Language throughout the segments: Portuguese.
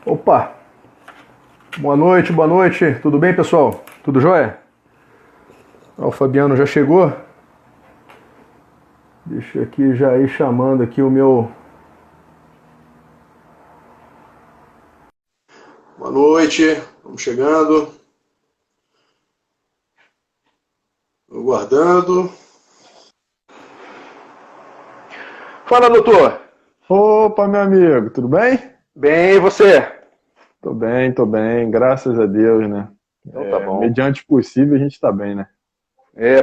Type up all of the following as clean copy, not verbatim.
Opa! Boa noite. Tudo bem, pessoal? Tudo jóia? O Fabiano já chegou. Deixa aqui já ir chamando aqui o meu... Boa noite, vamos chegando. Aguardando. Fala, doutor. Opa, meu amigo, tudo bem? Bem, e você? Tô bem, graças a Deus, né? Então tá bom. Mediante o possível, a gente tá bem, né?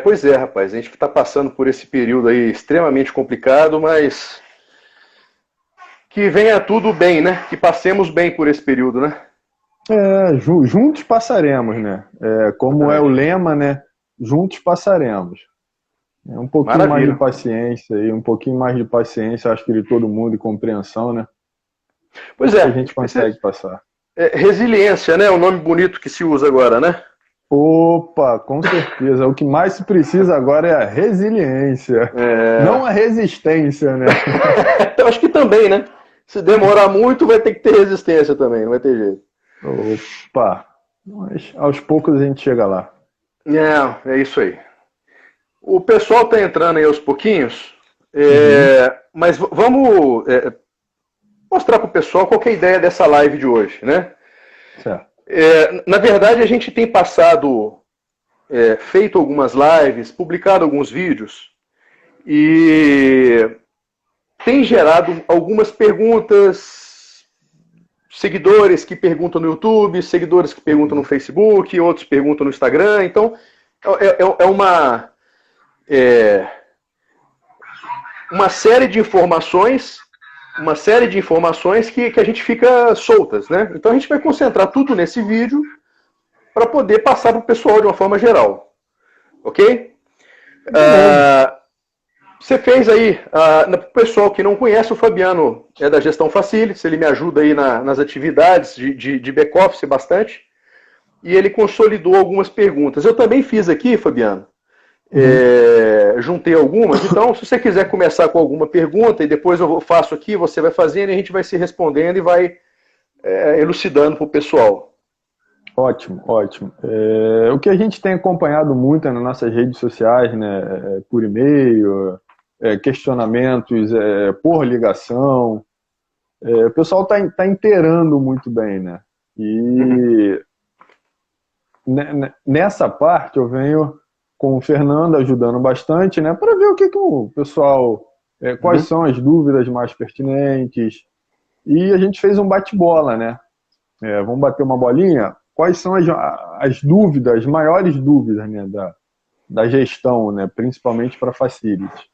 Pois é, rapaz. A gente está passando por esse período aí extremamente complicado, mas que venha tudo bem, né? Que passemos bem por esse período, né? Juntos passaremos, né? Como é o lema, né? Juntos passaremos. Um pouquinho mais de Maravilha. paciência aí, um pouquinho mais de paciência, acho que de todo mundo, e compreensão, né? Pois Que a é. gente consegue passar. Resiliência, né? É o nome bonito que se usa agora, né? Opa, com certeza. O que mais se precisa agora é a resiliência, não a resistência, né? Eu acho que também, né? Se demorar muito, vai ter que ter resistência também, não vai ter jeito. Opa, mas aos poucos a gente chega lá. É isso aí. O pessoal tá entrando aí aos pouquinhos, mas vamos mostrar para o pessoal qual que é a ideia dessa live de hoje, né? Certo. Na verdade, a gente tem feito algumas lives, publicado alguns vídeos e tem gerado algumas perguntas, seguidores que perguntam no YouTube, seguidores que perguntam no Facebook, outros perguntam no Instagram. Então, é uma série de informações que a gente fica soltas, né? Então a gente vai concentrar tudo nesse vídeo para poder passar para o pessoal de uma forma geral, ok? Você fez aí, para o pessoal que não conhece, o Fabiano é da Gestão Facilities, ele me ajuda aí nas atividades de back-office bastante, e ele consolidou algumas perguntas. Eu também fiz aqui, Fabiano, juntei algumas. Então, se você quiser começar com alguma pergunta e depois eu faço aqui, você vai fazendo e a gente vai se respondendo e vai elucidando para o pessoal. Ótimo. O que a gente tem acompanhado muito nas nossas redes sociais, né, por e-mail, questionamentos por ligação, o pessoal está inteirando muito bem, né? E nessa parte eu venho com o Fernando ajudando bastante, né, para ver o que o pessoal, quais são as dúvidas mais pertinentes. E a gente fez um bate-bola, né? Vamos bater uma bolinha? Quais são as dúvidas, as maiores dúvidas, né, da gestão, né, principalmente para facilities?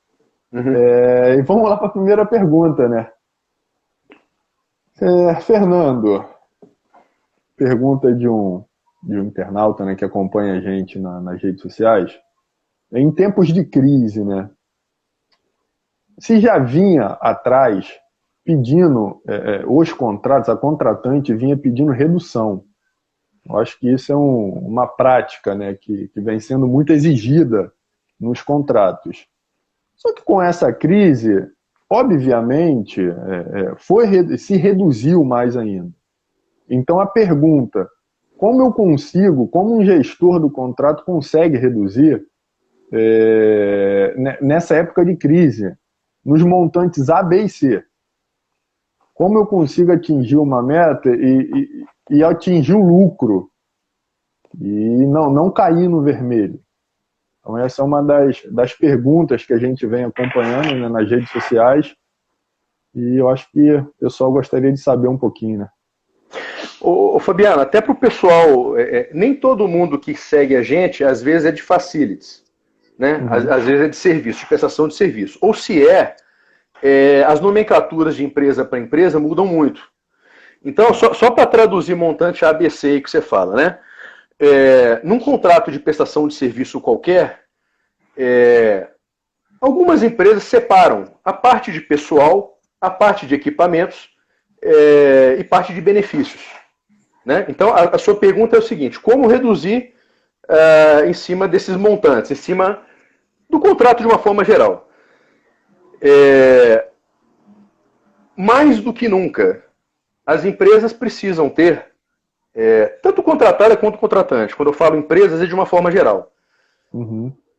E vamos lá para a primeira pergunta, né? Fernando, pergunta de um internauta, né, que acompanha a gente nas redes sociais. Em tempos de crise, né? Se já vinha atrás pedindo os contratos, a contratante vinha pedindo redução. Eu acho que isso é uma prática, né, que vem sendo muito exigida nos contratos. Só que com essa crise, obviamente, se reduziu mais ainda. Então a pergunta, como um gestor do contrato consegue reduzir nessa época de crise, nos montantes A, B e C? Como eu consigo atingir uma meta e atingir o lucro e não cair no vermelho? Então essa é uma das perguntas que a gente vem acompanhando, né, nas redes sociais, e eu acho que o pessoal gostaria de saber um pouquinho, né? Ô Fabiano, até para o pessoal, nem todo mundo que segue a gente, às vezes é de facilities, né? Às vezes é de serviço, de prestação de serviço. Ou se as nomenclaturas de empresa para empresa mudam muito. Então, só para traduzir montante ABC aí que você fala, né? Num contrato de prestação de serviço qualquer, algumas empresas separam a parte de pessoal, a parte de equipamentos e parte de benefícios, né? Então, a sua pergunta é o seguinte: como reduzir em cima desses montantes, em cima do contrato de uma forma geral? Mais do que nunca, as empresas precisam ter, tanto contratada quanto contratante, quando eu falo empresas é de uma forma geral,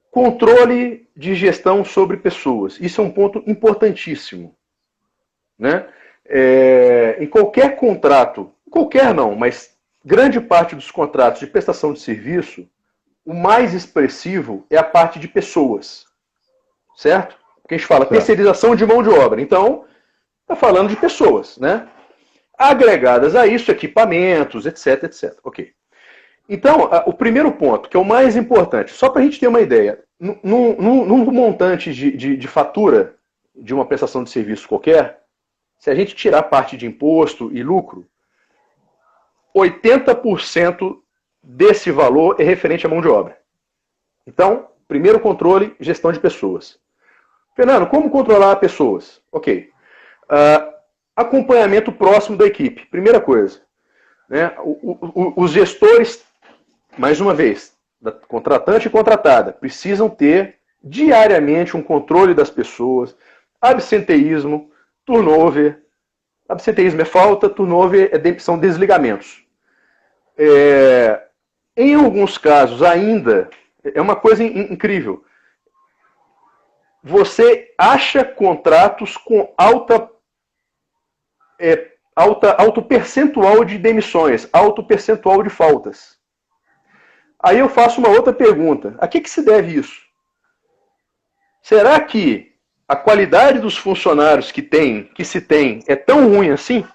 controle de gestão sobre pessoas. Isso é um ponto importantíssimo. Né? Em qualquer contrato, qualquer não, mas grande parte dos contratos de prestação de serviço, o mais expressivo é a parte de pessoas. Certo? Porque a gente fala terceirização de mão de obra. Então, está falando de pessoas, né? Agregadas a isso, equipamentos, etc, etc. Ok. Então, o primeiro ponto, que é o mais importante, só para a gente ter uma ideia, num montante de fatura de uma prestação de serviço qualquer, se a gente tirar parte de imposto e lucro, 80% desse valor é referente à mão de obra. Então, primeiro controle, gestão de pessoas. Fernando, como controlar pessoas? Ok. Acompanhamento próximo da equipe. Primeira coisa. Né? Os gestores, mais uma vez, da contratante e contratada, precisam ter diariamente um controle das pessoas, absenteísmo, turnover. Absenteísmo é falta, turnover são desligamentos. Em alguns casos ainda, é uma coisa incrível. Você acha contratos com alto percentual de demissões, alto percentual de faltas. Aí eu faço uma outra pergunta. A que se deve isso? Será que a qualidade dos funcionários que se tem é tão ruim assim?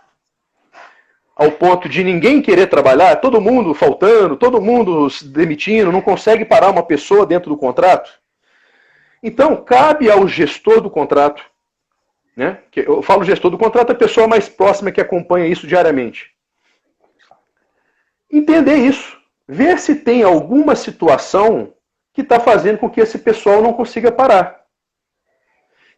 Ao ponto de ninguém querer trabalhar, todo mundo faltando, todo mundo se demitindo, não consegue parar uma pessoa dentro do contrato? Então, cabe ao gestor do contrato, né? Eu falo gestor do contrato, a pessoa mais próxima que acompanha isso diariamente. Entender isso. Ver se tem alguma situação que está fazendo com que esse pessoal não consiga parar.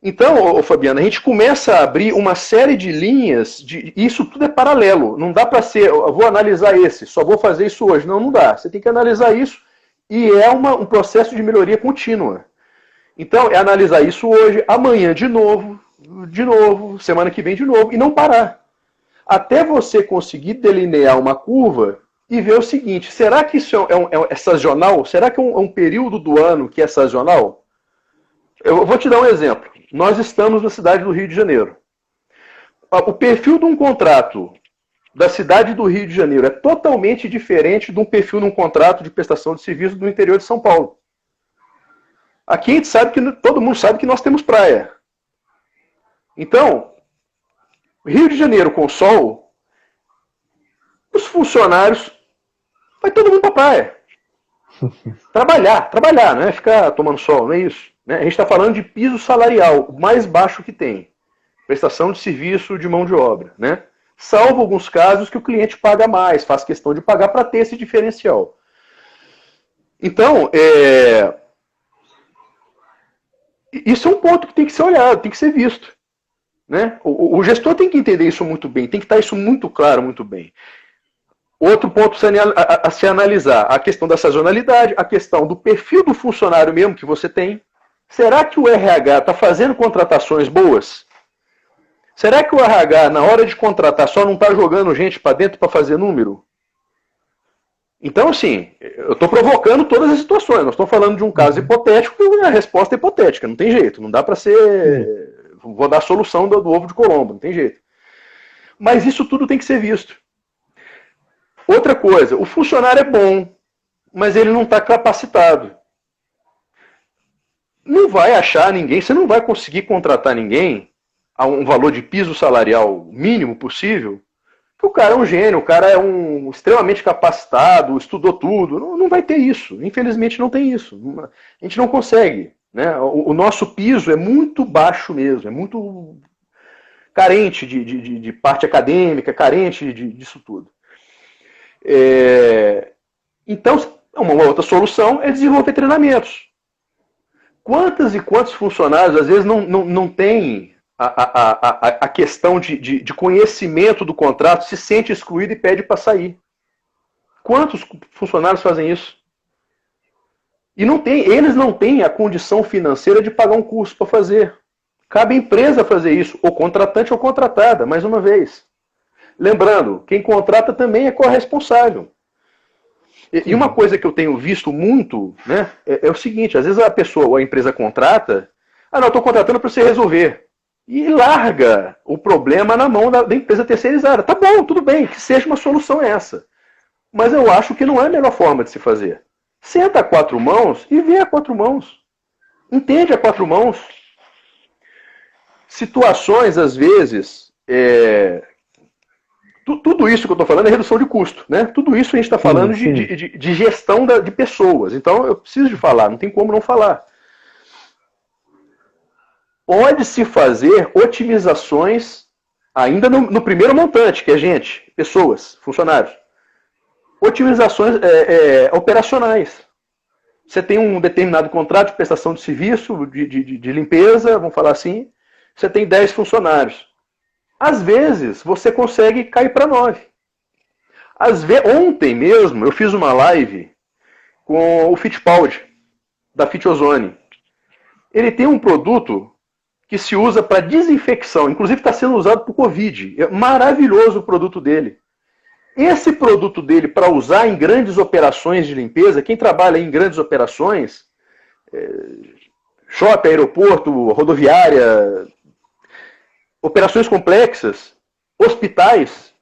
Então, Fabiana, a gente começa a abrir uma série de linhas, isso tudo é paralelo. Não dá para ser, eu vou analisar esse, só vou fazer isso hoje. Não dá. Você tem que analisar isso e é um processo de melhoria contínua. Então, é analisar isso hoje, amanhã de novo, semana que vem de novo, e não parar. Até você conseguir delinear uma curva e ver o seguinte, será que isso é sazonal? Será que é um período do ano que é sazonal? Eu vou te dar um exemplo. Nós estamos na cidade do Rio de Janeiro. O perfil de um contrato da cidade do Rio de Janeiro é totalmente diferente de um perfil de um contrato de prestação de serviço do interior de São Paulo. Aqui a gente sabe que todo mundo sabe que nós temos praia. Então, Rio de Janeiro com sol, os funcionários, vai todo mundo para a praia. Trabalhar, não é ficar tomando sol, não é isso. Né? A gente está falando de piso salarial, o mais baixo que tem. Prestação de serviço de mão de obra. Né? Salvo alguns casos que o cliente paga mais, faz questão de pagar para ter esse diferencial. Então, isso é um ponto que tem que ser olhado, tem que ser visto. Né? O gestor tem que entender isso muito bem, tem que estar isso muito claro, muito bem. Outro ponto a se analisar, a questão da sazonalidade, a questão do perfil do funcionário mesmo que você tem. Será que o RH está fazendo contratações boas? Será que o RH, na hora de contratar, só não está jogando gente para dentro para fazer número? Então, assim, eu estou provocando todas as situações. Nós estamos falando de um caso hipotético e a resposta é hipotética. Não tem jeito. Não dá para ser... Vou dar a solução do ovo de Colombo. Não tem jeito. Mas isso tudo tem que ser visto. Outra coisa. O funcionário é bom, mas ele não está capacitado. Não vai achar ninguém. Você não vai conseguir contratar ninguém a um valor de piso salarial mínimo possível. Porque o cara é um gênio, o cara é extremamente capacitado, estudou tudo. Não vai ter isso. Infelizmente não tem isso. A gente não consegue. Né? O nosso piso é muito baixo mesmo, é muito carente de parte acadêmica, carente disso tudo. Então, uma outra solução é desenvolver treinamentos. Quantas e quantos funcionários, às vezes, não têm a questão de conhecimento do contrato, se sente excluído e pede para sair? Quantos funcionários fazem isso? E eles não têm a condição financeira de pagar um curso para fazer. Cabe à empresa fazer isso, ou contratante ou contratada, mais uma vez. Lembrando, quem contrata também é corresponsável. E uma coisa que eu tenho visto muito, né, é o seguinte, às vezes a pessoa ou a empresa contrata, não, estou contratando para você resolver. E larga o problema na mão da empresa terceirizada. Tá bom, tudo bem, que seja uma solução essa. Mas eu acho que não é a melhor forma de se fazer. Senta a quatro mãos e vê a quatro mãos. Entende a quatro mãos. Situações, às vezes, tudo isso que eu estou falando é redução de custo, né? Tudo isso a gente está falando de gestão de pessoas. Então eu preciso de falar, não tem como não falar. Pode-se fazer otimizações ainda no primeiro montante, que é gente, pessoas, funcionários. Otimizações operacionais. Você tem um determinado contrato de prestação de serviço, de limpeza, vamos falar assim, você tem 10 funcionários. Às vezes, você consegue cair para 9. Ontem mesmo, eu fiz uma live com o Fittipaldi, da Fitozone. Ele tem um produto que se usa para desinfecção, inclusive está sendo usado para o Covid. É maravilhoso o produto dele. Esse produto dele, para usar em grandes operações de limpeza, quem trabalha em grandes operações, shopping, aeroporto, rodoviária, operações complexas, hospitais,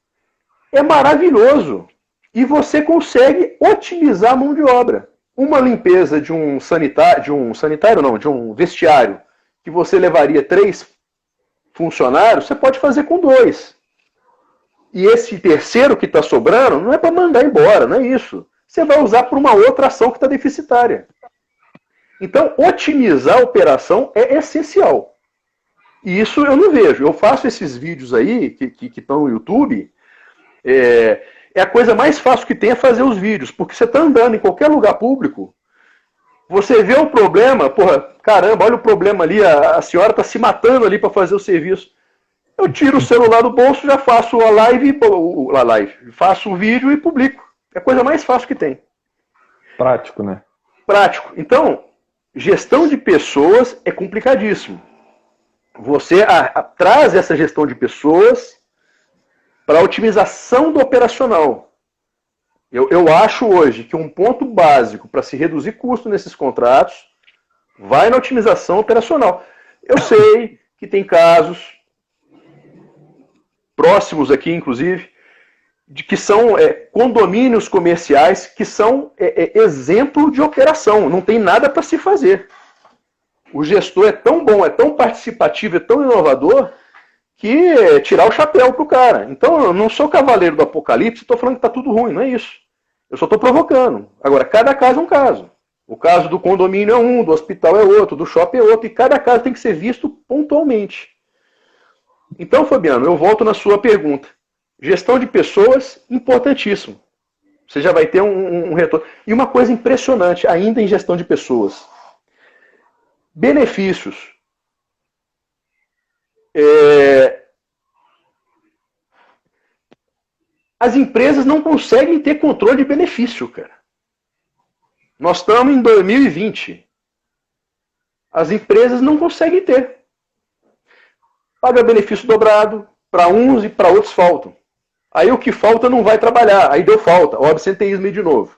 é maravilhoso. E você consegue otimizar a mão de obra. Uma limpeza de um vestiário, que você levaria 3 funcionários, você pode fazer com 2. E esse terceiro que está sobrando não é para mandar embora, não é isso. Você vai usar para uma outra ação que está deficitária. Então, otimizar a operação é essencial. E isso eu não vejo. Eu faço esses vídeos aí, que estão no YouTube, é a coisa mais fácil que tem é fazer os vídeos, porque você está andando em qualquer lugar público, você vê o problema, caramba, olha o problema ali, a senhora está se matando ali para fazer o serviço. Eu tiro o celular do bolso, já faço a live, faço o vídeo e publico. É a coisa mais fácil que tem. Prático, né? Prático. Então, gestão de pessoas é complicadíssimo. Você traz essa gestão de pessoas para a otimização do operacional. Eu acho hoje que um ponto básico para se reduzir custo nesses contratos vai na otimização operacional. Eu sei que tem casos próximos aqui, inclusive, de que são condomínios comerciais que são exemplo de operação. Não tem nada para se fazer. O gestor é tão bom, é tão participativo, é tão inovador, que tirar o chapéu pro cara. Então, eu não sou cavaleiro do apocalipse, estou falando que está tudo ruim, não é isso. Eu só estou provocando. Agora, cada caso é um caso. O caso do condomínio é um, do hospital é outro, do shopping é outro, e cada caso tem que ser visto pontualmente. Então, Fabiano, eu volto na sua pergunta. Gestão de pessoas, importantíssimo. Você já vai ter um retorno. E uma coisa impressionante, ainda em gestão de pessoas. Benefícios. As empresas não conseguem ter controle de benefício, cara. Nós estamos em 2020. As empresas não conseguem ter. Paga benefício dobrado, para uns e para outros faltam. Aí o que falta não vai trabalhar, aí deu falta, o absenteísmo de novo.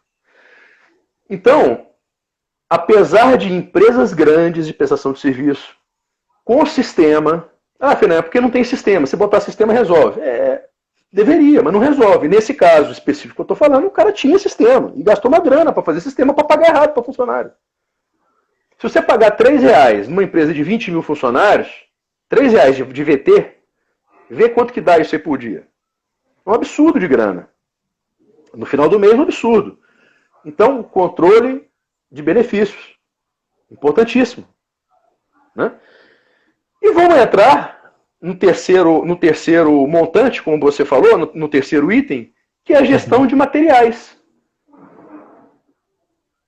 Então, apesar de empresas grandes de prestação de serviço, com sistema... Fernando, porque não tem sistema, se botar sistema resolve. Deveria, mas não resolve. Nesse caso específico que eu estou falando, o cara tinha sistema e gastou uma grana para fazer sistema para pagar errado para funcionário. Se você pagar R$3 numa empresa de 20 mil funcionários, R$3 de VT, vê quanto que dá isso aí por dia. É um absurdo de grana. No final do mês, um absurdo. Então, controle de benefícios. Importantíssimo. Né? E vamos entrar no terceiro montante, como você falou, no terceiro item, que é a gestão de materiais.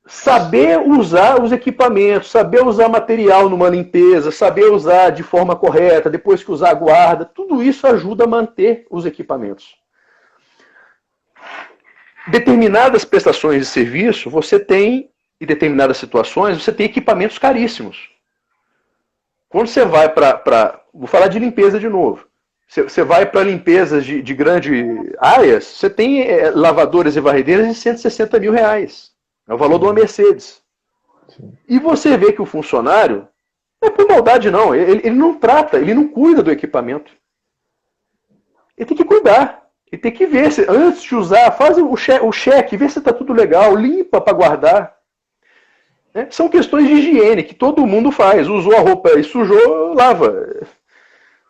Saber usar os equipamentos, saber usar material numa limpeza, saber usar de forma correta, depois que usar, guarda, tudo isso ajuda a manter os equipamentos. Determinadas prestações de serviço, em determinadas situações, você tem equipamentos caríssimos. Quando você vai vou falar de limpeza de novo. Você vai para limpezas de grandes áreas, você tem lavadoras e varredeiras de 160 mil reais. É o valor de uma Mercedes. Sim. E você vê que o funcionário, não é por maldade não, ele não trata, ele não cuida do equipamento. Ele tem que cuidar. Ele tem que ver, antes de usar, faz o cheque, vê se está tudo legal, limpa para guardar. Né? São questões de higiene que todo mundo faz. Usou a roupa e sujou, lava.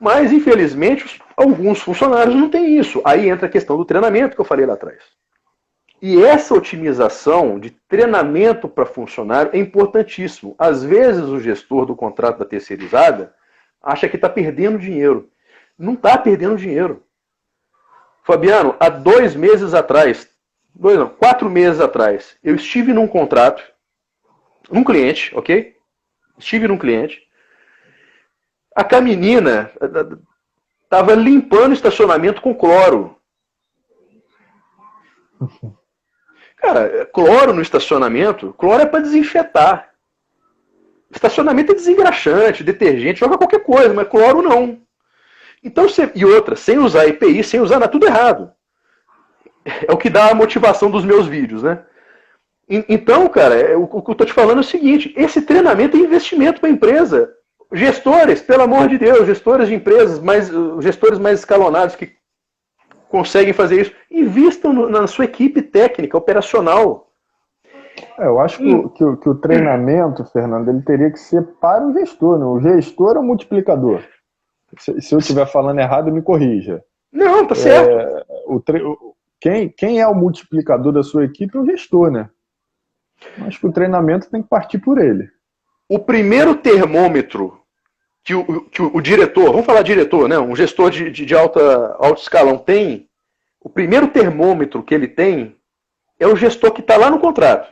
Mas, infelizmente, alguns funcionários não têm isso. Aí entra a questão do treinamento que eu falei lá atrás. E essa otimização de treinamento para funcionário é importantíssimo. Às vezes o gestor do contrato da terceirizada acha que está perdendo dinheiro. Não está perdendo dinheiro. Fabiano, há 2 meses atrás, 4 meses atrás, eu estive num contrato, num cliente, ok? Estive num cliente. A menina estava limpando o estacionamento com cloro. Cara, cloro no estacionamento, cloro é para desinfetar. Estacionamento é desengraxante, detergente, joga qualquer coisa, mas cloro não. Então, e outra, sem usar EPI, sem usar nada, tudo errado. É o que dá a motivação dos meus vídeos, né? Então, cara, o que eu estou te falando é o seguinte, esse treinamento é investimento para a empresa. Gestores, pelo amor de Deus, gestores de empresas, gestores mais escalonados que conseguem fazer isso, invistam na sua equipe técnica, operacional. Eu acho que o treinamento, Fernando, ele teria que ser para o gestor, né? O gestor é o multiplicador. Se eu estiver falando errado, me corrija. Não, tá certo. Quem é o multiplicador da sua equipe é o gestor, né? Acho que o treinamento tem que partir por ele. O primeiro termômetro que o diretor, vamos falar diretor, né? Um gestor de alto escalão tem, o primeiro termômetro que ele tem é o gestor que está lá no contrato.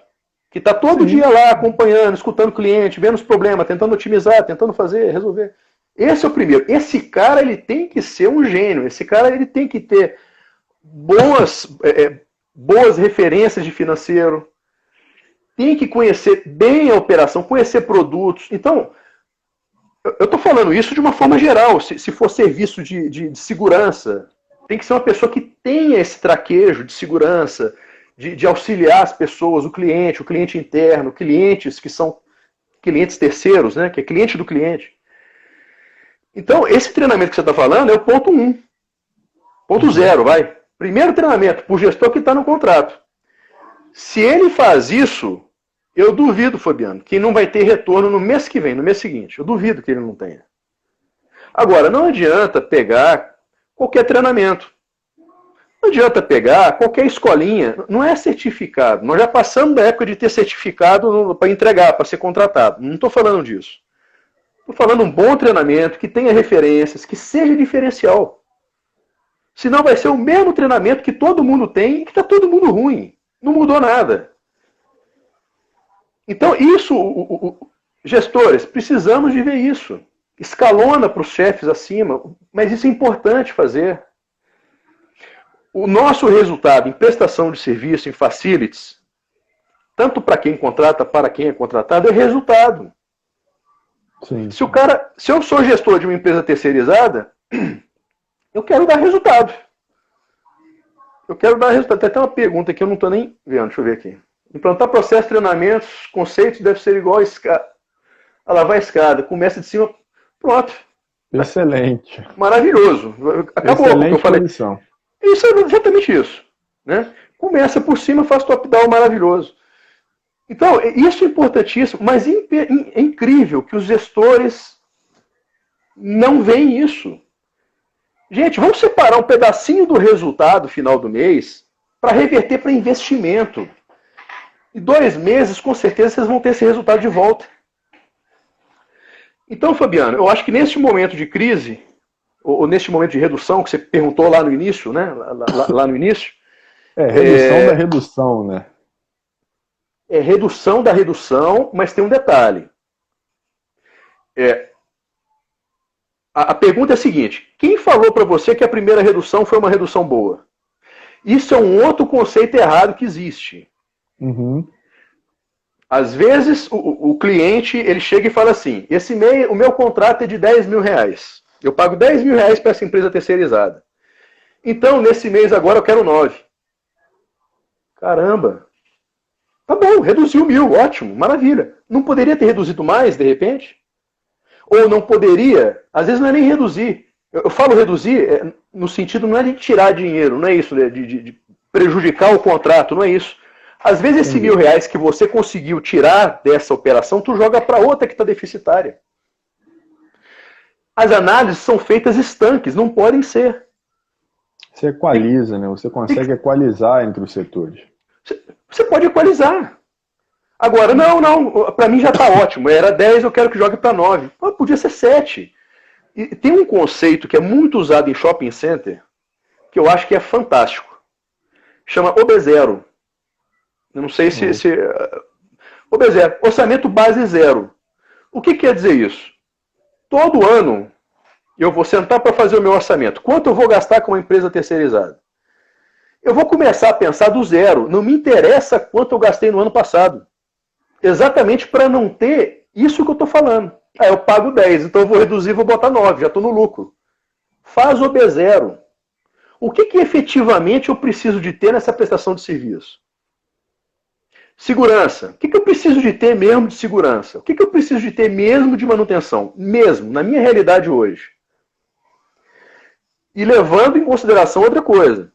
Que está todo dia lá acompanhando, escutando o cliente, vendo os problemas, tentando otimizar, tentando fazer, resolver. Esse é o primeiro. Esse cara ele tem que ser um gênio. Esse cara ele tem que ter boas referências de financeiro. Tem que conhecer bem a operação, conhecer produtos. Então, eu estou falando isso de uma forma geral. Se for serviço de segurança, tem que ser uma pessoa que tenha esse traquejo de segurança, de auxiliar as pessoas, o cliente interno, clientes que são clientes terceiros, né, que é cliente do cliente. Então, esse treinamento que você está falando é o ponto 1. Ponto 0, vai. Primeiro treinamento, por gestor que está no contrato. Se ele faz isso, eu duvido, Fabiano, que não vai ter retorno no mês que vem, no mês seguinte. Eu duvido que ele não tenha. Agora, não adianta pegar qualquer treinamento. Não adianta pegar qualquer escolinha. Não é certificado. Nós já passamos da época de ter certificado para entregar, para ser contratado. Não estou falando disso. Estou falando um bom treinamento, que tenha referências, que seja diferencial. Senão vai ser o mesmo treinamento que todo mundo tem e que está todo mundo ruim. Não mudou nada. Então, gestores, precisamos de ver isso. Escalona para os chefes acima, mas isso é importante fazer. O nosso resultado em prestação de serviço, em facilities, tanto para quem contrata, para quem é contratado, é resultado. Sim. Se eu sou gestor de uma empresa terceirizada, eu quero dar resultado. Tem até uma pergunta que eu não estou nem vendo, deixa eu ver aqui. Implantar processo, treinamentos, conceitos deve ser igual a lavar a escada. Começa de cima, pronto. Excelente. Maravilhoso. Acabou o que eu falei. Posição. Isso é exatamente isso. Né? Começa por cima, faz top-down maravilhoso. Então, isso é importantíssimo, mas é incrível que os gestores não veem isso. Gente, vamos separar um pedacinho do resultado final do mês para reverter para investimento. Em 2 meses, com certeza, vocês vão ter esse resultado de volta. Então, Fabiano, eu acho que neste momento de crise, ou neste momento de redução, que você perguntou lá no início, né? Lá no início. Redução da redução, né? É redução da redução, mas tem um detalhe. A pergunta é a seguinte: quem falou para você que a primeira redução foi uma redução boa? Isso é um outro conceito errado que existe. Uhum. Às vezes o cliente ele chega e fala assim: esse mês o meu contrato é de 10 mil reais. Eu pago 10 mil reais para essa empresa terceirizada. Então, nesse mês agora eu quero 9. Caramba. Tá bom, reduziu 1.000, ótimo, maravilha. Não poderia ter reduzido mais, de repente? Ou não poderia, às vezes não é nem reduzir. Eu falo reduzir no sentido não é de tirar dinheiro, não é isso, né? de prejudicar o contrato, não é isso. Às vezes esse R$ 1.000 que você conseguiu tirar dessa operação, tu joga para outra que está deficitária. As análises são feitas estanques, não podem ser. Você equaliza, né? Você consegue equalizar entre os setores. Você pode equalizar. Agora, não, para mim já está ótimo. Era 10, eu quero que jogue para 9. Podia ser 7. E tem um conceito que é muito usado em shopping center, que eu acho que é fantástico. Chama OB0. Eu não sei se... OB0, orçamento base zero. O que quer dizer isso? Todo ano eu vou sentar para fazer o meu orçamento. Quanto eu vou gastar com uma empresa terceirizada? Eu vou começar a pensar do zero. Não me interessa quanto eu gastei no ano passado. Exatamente para não ter isso que eu estou falando. Eu pago 10, então eu vou reduzir e vou botar 9, já estou no lucro. Faz o B0. O que efetivamente eu preciso de ter nessa prestação de serviço? Segurança. O que eu preciso de ter mesmo de segurança? O que eu preciso de ter mesmo de manutenção? Mesmo, na minha realidade hoje. E levando em consideração outra coisa.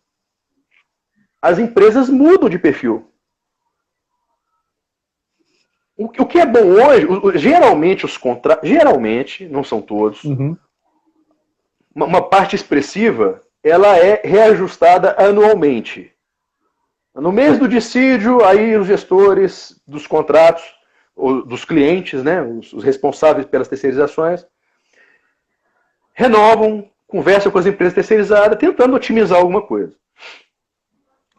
As empresas mudam de perfil. O que é bom hoje, geralmente os contratos, geralmente, não são todos, uma parte expressiva, ela é reajustada anualmente. No mês do dissídio, aí os gestores dos contratos, dos clientes, né, os responsáveis pelas terceirizações, renovam, conversam com as empresas terceirizadas, tentando otimizar alguma coisa.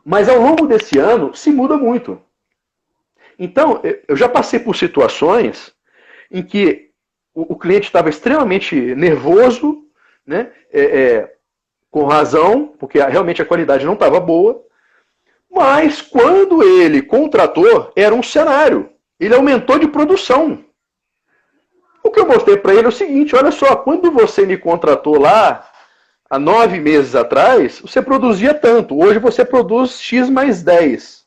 Mas ao longo desse ano, se muda muito. Então, eu já passei por situações em que o cliente estava extremamente nervoso, né, com razão, porque realmente a qualidade não estava boa, mas quando ele contratou, era um cenário. Ele aumentou de produção. O que eu mostrei para ele é o seguinte, olha só, quando você me contratou lá, há 9 meses atrás, você produzia tanto. Hoje você produz X mais 10.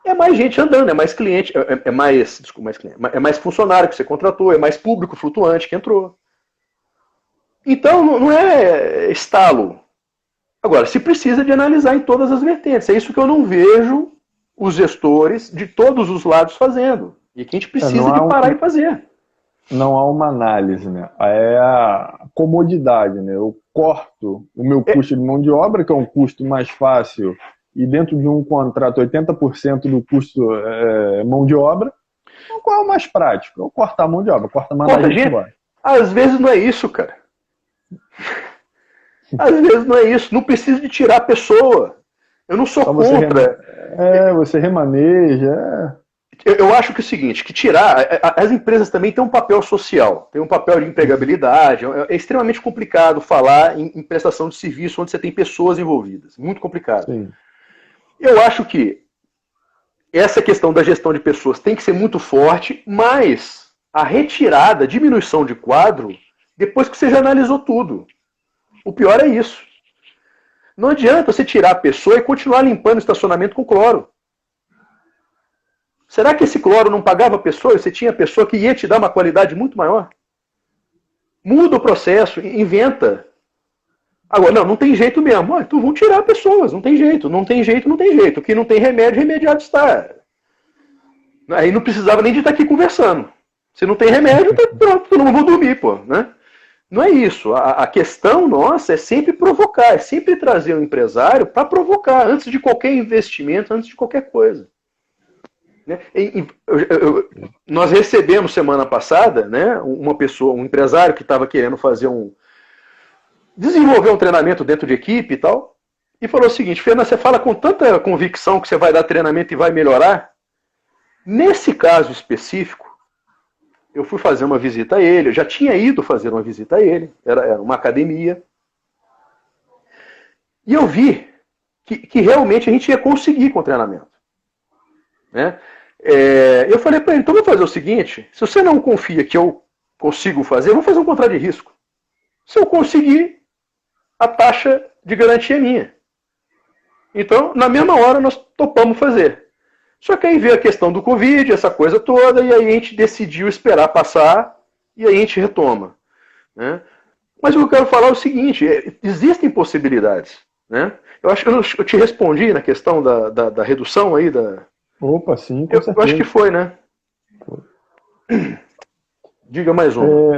É mais gente andando, é mais cliente, é mais funcionário que você contratou, é mais público flutuante que entrou. Então, não é estalo. Agora, se precisa de analisar em todas as vertentes. É isso que eu não vejo os gestores de todos os lados fazendo. E que a gente precisa de parar e fazer. Não há uma análise, né? É a comodidade, né? Eu corto o meu custo de mão de obra, que é um custo mais fácil, e dentro de um contrato 80% do custo é mão de obra. Então, qual é o mais prático? Eu cortar a mão de obra, corta a mandar gente embora. Às vezes não é isso, cara. Às vezes não é isso. Não precisa de tirar a pessoa. Eu não sou contra. Você remaneja. Eu acho que é o seguinte, que tirar... As empresas também têm um papel social, tem um papel de empregabilidade. É extremamente complicado falar em prestação de serviço onde você tem pessoas envolvidas. Muito complicado. Sim. Eu acho que essa questão da gestão de pessoas tem que ser muito forte, mas a retirada, a diminuição de quadro, depois que você já analisou tudo. O pior é isso. Não adianta você tirar a pessoa e continuar limpando o estacionamento com cloro. Será que esse cloro não pagava a pessoa e você tinha a pessoa que ia te dar uma qualidade muito maior? Muda o processo, inventa. Agora, não tem jeito mesmo. Então vão tirar pessoas, não tem jeito. O que não tem remédio, remediado está. Aí não precisava nem de estar aqui conversando. Se não tem remédio, pronto, todo mundo vai dormir, pô, né? Não é isso. A questão nossa é sempre provocar, é sempre trazer o empresário para provocar, antes de qualquer investimento, antes de qualquer coisa. Né? Nós recebemos semana passada, né, uma pessoa, um empresário que estava querendo desenvolver um treinamento dentro de equipe e tal, e falou o seguinte: Fernando, você fala com tanta convicção que você vai dar treinamento e vai melhorar. Nesse caso específico, eu fui fazer uma visita a ele, eu já tinha ido fazer uma visita a ele, era uma academia, e eu vi que realmente a gente ia conseguir com o treinamento. Né? Eu falei para ele, então vamos fazer o seguinte, se você não confia que eu consigo fazer, vamos fazer um contrato de risco. Se eu conseguir, a taxa de garantia é minha. Então, na mesma hora, nós topamos fazer. Só que aí veio a questão do Covid, essa coisa toda, e aí a gente decidiu esperar passar, e aí a gente retoma. Né? Mas o que eu quero falar é o seguinte, existem possibilidades. Né? Eu acho que eu te respondi na questão da redução aí da... Opa, sim, com certeza. Eu acho que foi, né? Diga mais um.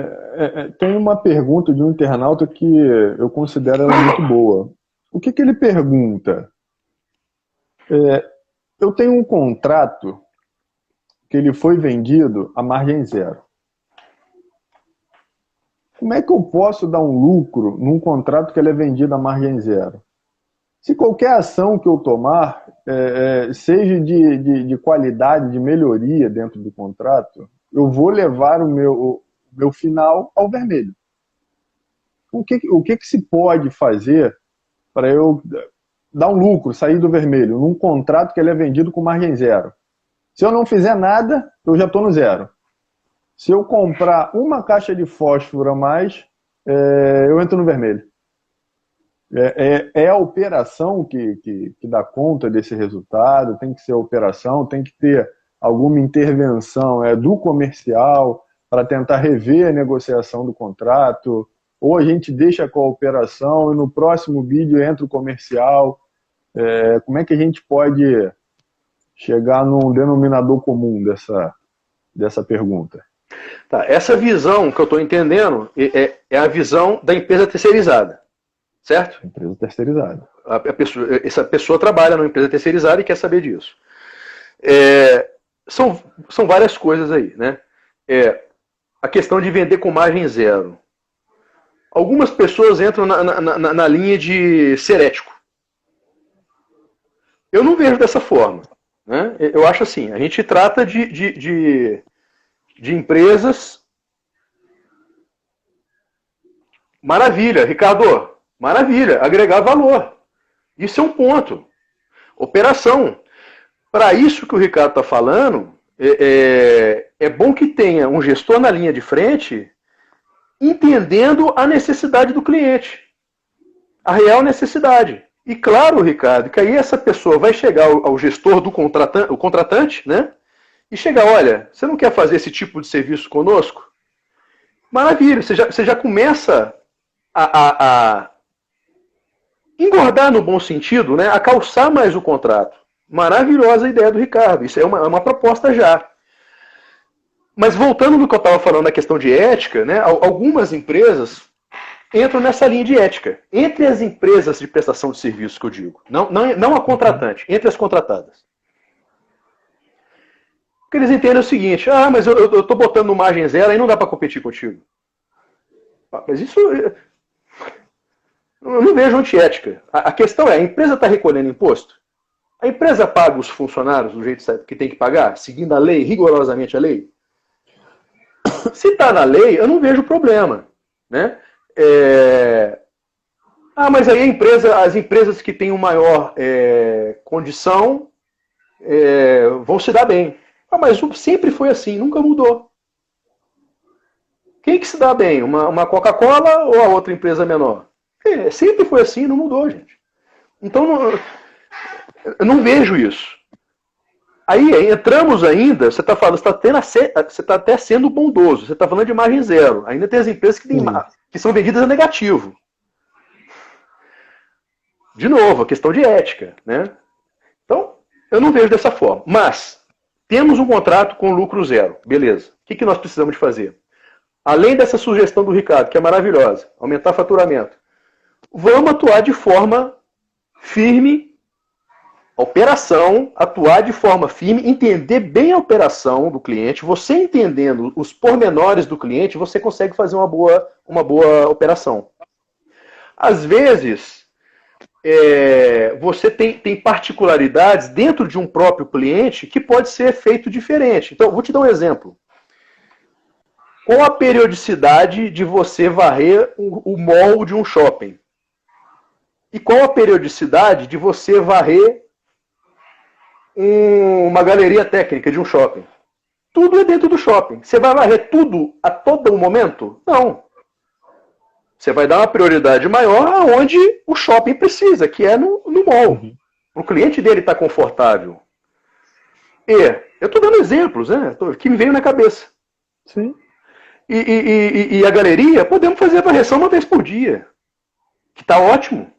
Tem uma pergunta de um internauta que eu considero ela muito boa. O que ele pergunta? Eu tenho um contrato que ele foi vendido a margem zero. Como é que eu posso dar um lucro num contrato que ele é vendido a margem zero? Se qualquer ação que eu tomar, seja de qualidade, de melhoria dentro do contrato, eu vou levar o meu final ao vermelho. O que se pode fazer para eu dar um lucro, sair do vermelho, num contrato que ele é vendido com margem zero? Se eu não fizer nada, eu já estou no zero. Se eu comprar uma caixa de fósforo a mais, eu entro no vermelho. É a operação que dá conta desse resultado, tem que ser a operação, tem que ter alguma intervenção do comercial para tentar rever a negociação do contrato, ou a gente deixa com a operação e no próximo vídeo entra o comercial. Como é que a gente pode chegar num denominador comum dessa pergunta? Tá, essa visão que eu estou entendendo é a visão da empresa terceirizada, certo? Empresa terceirizada. Essa pessoa trabalha numa empresa terceirizada e quer saber disso. São várias coisas aí, né? A questão de vender com margem zero. Algumas pessoas entram na linha de ser ético. Eu não vejo dessa forma. Né? Eu acho assim, a gente trata de empresas... Maravilha, Ricardo. Maravilha, agregar valor. Isso é um ponto. Operação. Para isso que o Ricardo está falando, é bom que tenha um gestor na linha de frente entendendo a necessidade do cliente. A real necessidade. E claro, Ricardo, que aí essa pessoa vai chegar ao gestor do contratante, né? E chegar, olha, você não quer fazer esse tipo de serviço conosco? Maravilha, você já começa a engordar no bom sentido, né? A calçar mais o contrato. Maravilhosa a ideia do Ricardo. Isso é uma proposta já. Mas voltando no que eu estava falando da questão de ética, né? Algumas empresas entram nessa linha de ética. Entre as empresas de prestação de serviço, que eu digo. Não a contratante, entre as contratadas. Porque eles entendem o seguinte, mas eu estou botando no margem zero, aí não dá para competir contigo. Mas isso... Eu não vejo antiética. A questão é, a empresa está recolhendo imposto? A empresa paga os funcionários do jeito que tem que pagar, seguindo a lei, rigorosamente a lei? Se está na lei, eu não vejo problema. Né? Mas aí as empresas que têm uma maior condição vão se dar bem. Mas sempre foi assim, nunca mudou. Quem que se dá bem? Uma Coca-Cola ou a outra empresa menor? Sempre foi assim, não mudou, gente. Então, eu não vejo isso. Aí entramos ainda, você está falando, você está até sendo bondoso, você está falando de margem zero. Ainda tem as empresas que são vendidas a negativo. De novo, a questão de ética. Né? Então, eu não vejo dessa forma. Mas, temos um contrato com lucro zero. Beleza. O que nós precisamos de fazer? Além dessa sugestão do Ricardo, que é maravilhosa, aumentar faturamento, vamos atuar de forma firme, atuar de forma firme, entender bem a operação do cliente. Você entendendo os pormenores do cliente, você consegue fazer uma boa operação. Às vezes, você tem particularidades dentro de um próprio cliente que pode ser feito diferente. Então, vou te dar um exemplo. Qual a periodicidade de você varrer o mall de um shopping? E qual a periodicidade de você varrer uma galeria técnica de um shopping? Tudo é dentro do shopping. Você vai varrer tudo a todo momento? Não. Você vai dar uma prioridade maior aonde o shopping precisa, que é no mall. O cliente dele está confortável. E eu estou dando exemplos, né? Que me veio na cabeça. Sim. E a galeria, podemos fazer a varreção uma vez por dia. Que está ótimo.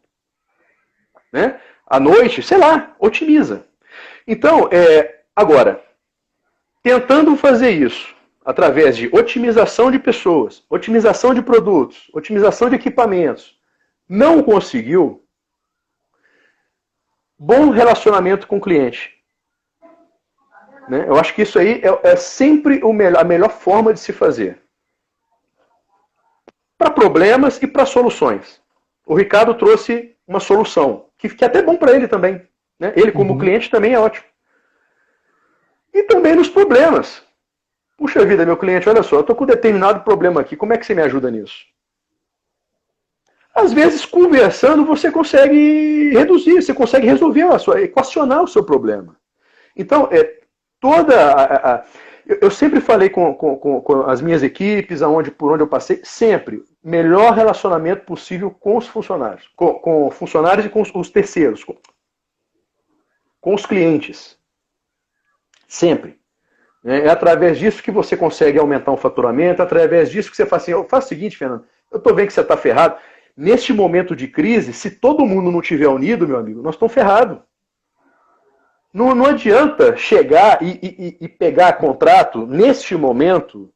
Né? À noite, sei lá, otimiza. Então, agora, tentando fazer isso através de otimização de pessoas, otimização de produtos, otimização de equipamentos, não conseguiu, bom relacionamento com o cliente. Né? Eu acho que isso aí é sempre a melhor forma de se fazer. Para problemas e para soluções. O Ricardo trouxe uma solução, que é até bom para ele também. Né? Ele, como cliente, também é ótimo. E também nos problemas. Puxa vida, meu cliente, olha só, eu estou com um determinado problema aqui, como é que você me ajuda nisso? Às vezes, conversando, você consegue reduzir, você consegue resolver equacionar o seu problema. Então, eu sempre falei com as minhas equipes, por onde eu passei, sempre, melhor relacionamento possível com os funcionários. Com funcionários e com os terceiros. Com os clientes. Sempre. É através disso que você consegue aumentar o faturamento, é através disso que você fala assim, faz o seguinte, Fernando, eu estou vendo que você está ferrado. Neste momento de crise, se todo mundo não estiver unido, meu amigo, nós estamos ferrados. Não adianta chegar e pegar contrato neste momento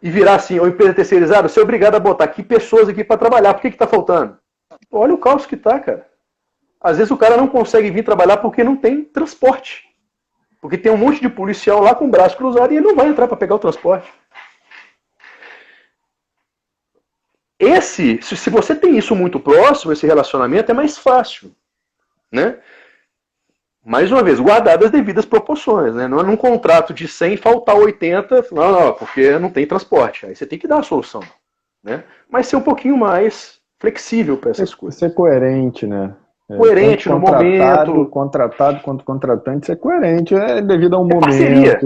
e virar assim, ou empresa terceirizada, você é obrigado a botar aqui pessoas aqui para trabalhar. Por que está faltando? Olha o caos que está, cara. Às vezes o cara não consegue vir trabalhar porque não tem transporte. Porque tem um monte de policial lá com o braço cruzado e ele não vai entrar para pegar o transporte. Se você tem isso muito próximo, esse relacionamento, é mais fácil. Né? Mais uma vez, guardadas as devidas proporções. Né? Não é num contrato de 100 faltar 80, não, porque não tem transporte. Aí você tem que dar a solução. Né? Mas ser um pouquinho mais flexível para essas coisas. Ser coerente, né? Coerente no momento. Contratado quanto contratante, ser coerente devido a um momento. Parceria.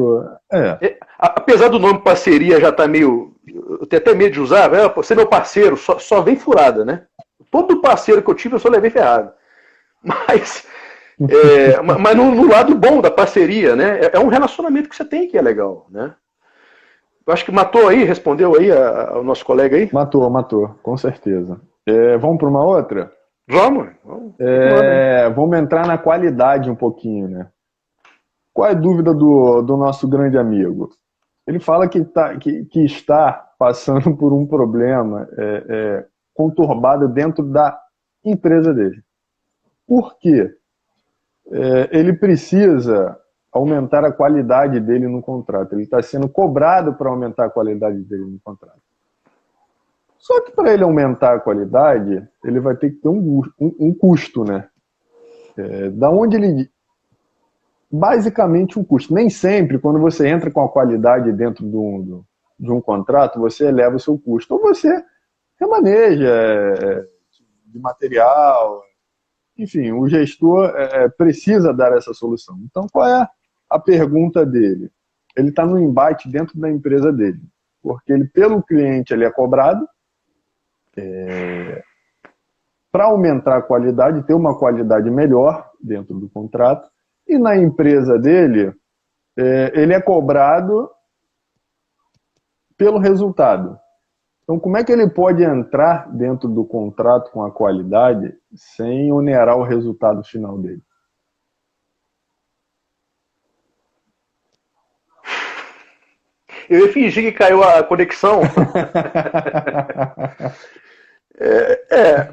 Apesar do nome parceria já estar meio. Eu tenho até medo de usar, você é meu parceiro, só vem furada, né? Todo parceiro que eu tive eu só levei ferrado. Mas no lado bom da parceria, né? É um relacionamento que você tem que é legal, né? Eu acho que matou aí, respondeu aí ao nosso colega aí? Matou, com certeza. Vamos para uma outra? Vamos. Vamos entrar na qualidade um pouquinho, né? Qual é a dúvida do nosso grande amigo? Ele fala que está passando por um problema conturbado dentro da empresa dele. Por quê? Ele precisa aumentar a qualidade dele no contrato. Ele está sendo cobrado para aumentar a qualidade dele no contrato. Só que para ele aumentar a qualidade, ele vai ter que ter um custo, né? Da onde ele... Basicamente um custo. Nem sempre, quando você entra com a qualidade dentro de um contrato, você eleva o seu custo. Ou você remaneja de material. Enfim, o gestor precisa dar essa solução. Então, qual é a pergunta dele? Ele está no embate dentro da empresa dele. Porque pelo cliente ele é cobrado, para aumentar a qualidade, ter uma qualidade melhor dentro do contrato, e na empresa dele, ele é cobrado pelo resultado. Então, como é que ele pode entrar dentro do contrato com a qualidade sem onerar o resultado final dele? Eu ia fingir que caiu a conexão.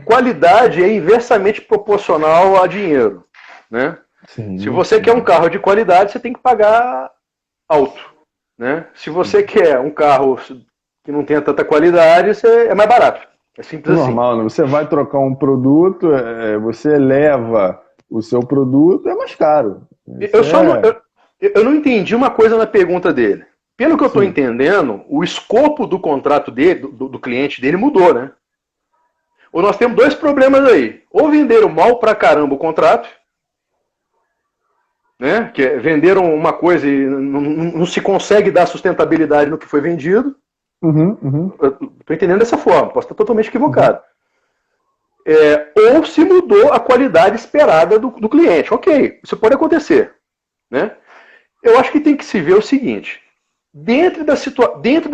Qualidade é inversamente proporcional a dinheiro, né? Sim, se você quer um carro de qualidade, você tem que pagar alto, né? Se você quer um carro que não tenha tanta qualidade, é mais barato. É simples assim. Normal, né? Você vai trocar um produto, você eleva o seu produto, é mais caro. Eu não entendi uma coisa na pergunta dele. Pelo que eu estou entendendo, o escopo do contrato dele, do cliente dele, mudou, né? Ou nós temos dois problemas aí. Ou venderam mal pra caramba o contrato, né? Que venderam uma coisa e não se consegue dar sustentabilidade no que foi vendido, Estou entendendo dessa forma, posso estar totalmente equivocado. Ou se mudou a qualidade esperada do cliente. Ok, isso pode acontecer. Né? Eu acho que tem que se ver o seguinte: dentro da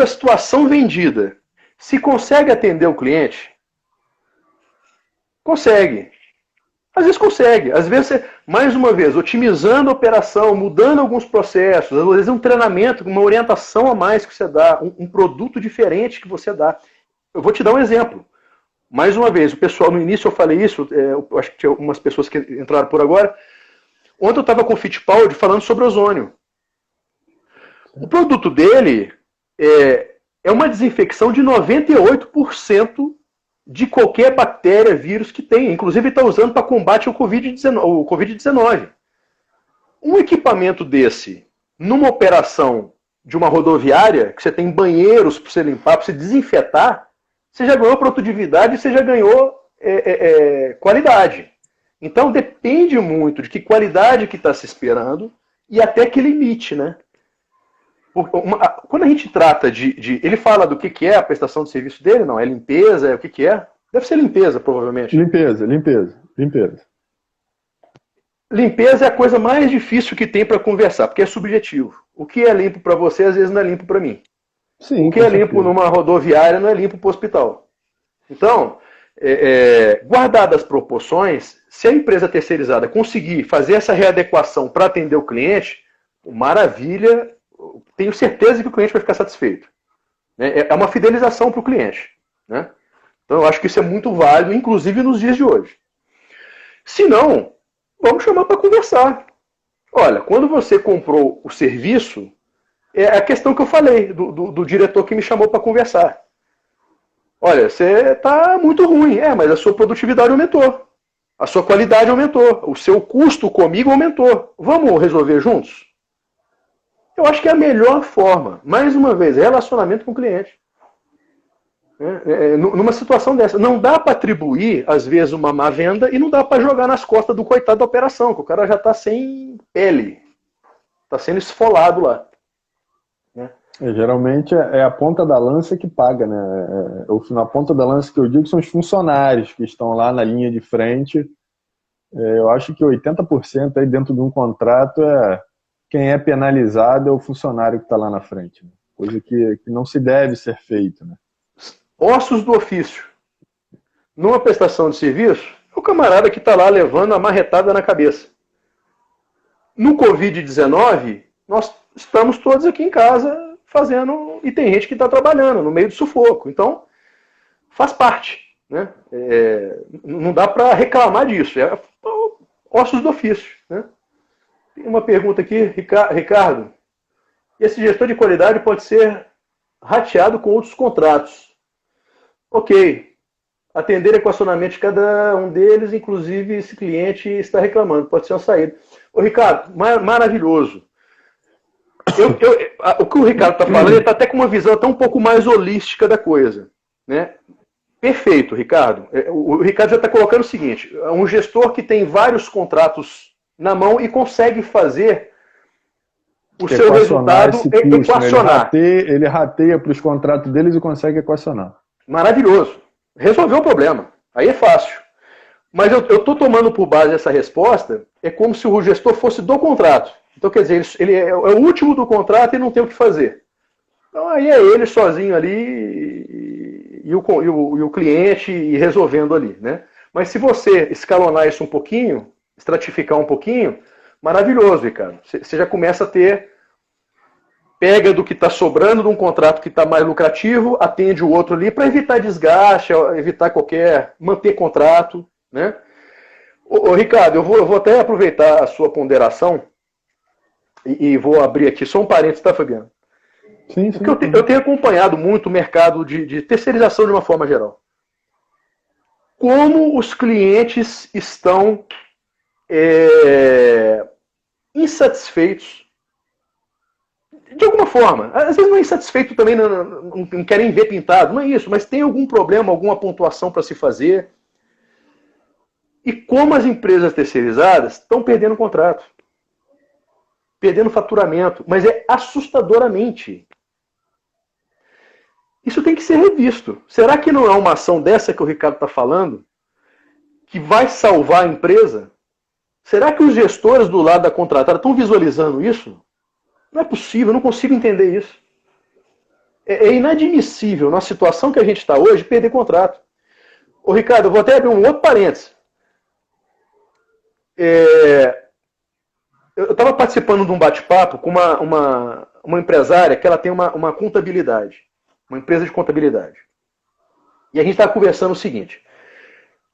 situação vendida, se consegue atender o cliente? Consegue. Às vezes consegue. Às vezes, mais uma vez, otimizando a operação, mudando alguns processos, às vezes um treinamento, uma orientação a mais que você dá, um produto diferente que você dá. Eu vou te dar um exemplo. Mais uma vez, o pessoal, no início eu falei isso, eu acho que tinha algumas pessoas que entraram por agora. Ontem eu estava com o Fittipaldi falando sobre ozônio. O produto dele é uma desinfecção de 98% de qualquer bactéria, vírus que tem. Inclusive está usando para combate ao Covid-19. Um equipamento desse, numa operação de uma rodoviária, que você tem banheiros para você limpar, para você desinfetar, você já ganhou produtividade e você já ganhou qualidade. Então depende muito de que qualidade que está se esperando e até que limite, né? Quando a gente trata ele fala do que é a prestação de serviço dele, não? É limpeza? É o que é? Deve ser limpeza, provavelmente. Limpeza. Limpeza é a coisa mais difícil que tem para conversar, porque é subjetivo. O que é limpo para você, às vezes não é limpo para mim. Sim, o que é limpo numa rodoviária não é limpo para o hospital. Então, guardadas as proporções, se a empresa terceirizada conseguir fazer essa readequação para atender o cliente, maravilha, tenho certeza que o cliente vai ficar satisfeito. É uma fidelização para o cliente. Né? Então, eu acho que isso é muito válido, inclusive nos dias de hoje. Se não, vamos chamar para conversar. Olha, quando você comprou o serviço, é a questão que eu falei do diretor que me chamou para conversar. Olha, você está muito ruim, mas a sua produtividade aumentou, a sua qualidade aumentou, o seu custo comigo aumentou. Vamos resolver juntos? Eu acho que é a melhor forma. Mais uma vez, relacionamento com o cliente. Numa situação dessa, não dá para atribuir, às vezes, uma má venda e não dá para jogar nas costas do coitado da operação, que o cara já está sem pele, está sendo esfolado lá. Geralmente é a ponta da lança que paga, né? Na ponta da lança que eu digo são os funcionários que estão lá na linha de frente. Eu acho que 80% aí dentro de um contrato quem é penalizado é o funcionário que está lá na frente. Né? Coisa que não se deve ser feito. Né? Ossos do ofício. Numa prestação de serviço, é o camarada que está lá levando a marretada na cabeça. No Covid-19, nós estamos todos aqui em casa fazendo, e tem gente que está trabalhando no meio do sufoco. Então, faz parte. Né? Não dá para reclamar disso. É ossos do ofício. Né? Tem uma pergunta aqui, Ricardo. Esse gestor de qualidade pode ser rateado com outros contratos. Ok. Atender equacionamento de cada um deles, inclusive esse cliente está reclamando. Pode ser uma saída. Ô, Ricardo, maravilhoso. O que o Ricardo está falando, ele está até com uma visão até um pouco mais holística da coisa. Né? Perfeito, Ricardo. O Ricardo já está colocando o seguinte: um gestor que tem vários contratos na mão e consegue fazer o seu resultado equacionar. Ele rateia para os contratos deles e consegue equacionar. Maravilhoso. Resolveu o problema. Aí é fácil. Mas eu estou tomando por base essa resposta, é como se o gestor fosse do contrato. Então, quer dizer, ele é o último do contrato e não tem o que fazer. Então, aí é ele sozinho ali e o cliente resolvendo ali. Né? Mas se você escalonar isso um pouquinho, estratificar um pouquinho, maravilhoso, Ricardo. Você já começa a ter, pega do que está sobrando de um contrato que está mais lucrativo, atende o outro ali para evitar desgaste, evitar manter contrato. Né? Ô, Ricardo, eu vou até aproveitar a sua ponderação e vou abrir aqui só um parênteses, tá, Fabiano? Sim. Porque eu tenho acompanhado muito o mercado de terceirização de uma forma geral. Como os clientes estão insatisfeitos, de alguma forma. Às vezes não é insatisfeito também, não querem ver pintado, não é isso, mas tem algum problema, alguma pontuação para se fazer. E como as empresas terceirizadas estão perdendo contrato, perdendo faturamento, mas é assustadoramente. Isso tem que ser revisto. Será que não é uma ação dessa que o Ricardo está falando que vai salvar a empresa? Será que os gestores do lado da contratada estão visualizando isso? Não é possível, eu não consigo entender isso. É inadmissível, na situação que a gente está hoje, perder contrato. Ô, Ricardo, eu vou até abrir um outro parênteses. Eu estava participando de um bate-papo com uma empresária que ela tem uma contabilidade, uma empresa de contabilidade. E a gente estava conversando o seguinte: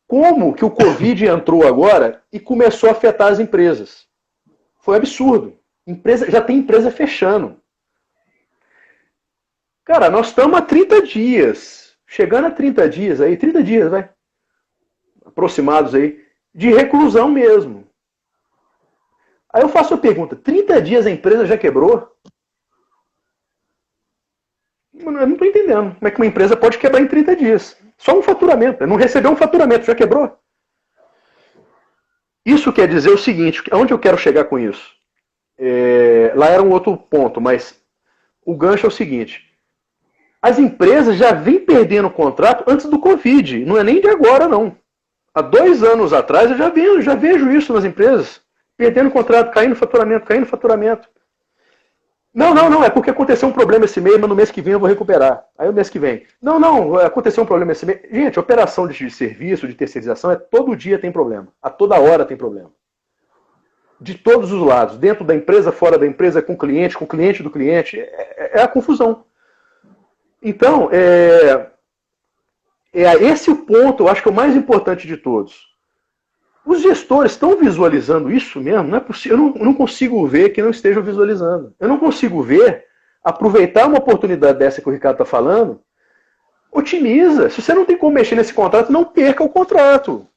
como que o Covid entrou agora e começou a afetar as empresas? Foi absurdo. Já tem empresa fechando. Cara, nós estamos há 30 dias, chegando a 30 dias aí, 30 dias, vai, aproximados aí, de reclusão mesmo. Aí eu faço a pergunta, 30 dias a empresa já quebrou? Eu não estou entendendo como é que uma empresa pode quebrar em 30 dias. Só um faturamento, não recebeu um faturamento, já quebrou. Isso quer dizer o seguinte, onde eu quero chegar com isso? Lá era um outro ponto, mas o gancho é o seguinte: as empresas já vêm perdendo o contrato antes do Covid, não é nem de agora não. Há 2 anos atrás eu já vejo isso nas empresas, perdendo o contrato, caindo faturamento, caindo faturamento. Não, é porque aconteceu um problema esse mês, mas no mês que vem eu vou recuperar. Aí o mês que vem. Não, aconteceu um problema esse mês. Gente, operação de serviço, de terceirização, todo dia tem problema. A toda hora tem problema. De todos os lados, dentro da empresa, fora da empresa, com o cliente do cliente, é a confusão. Então, esse o ponto, eu acho que é o mais importante de todos. Os gestores estão visualizando isso mesmo? Não é possível. Eu não consigo ver que não estejam visualizando. Eu não consigo ver, aproveitar uma oportunidade dessa que o Ricardo está falando, otimiza. Se você não tem como mexer nesse contrato, não perca o contrato.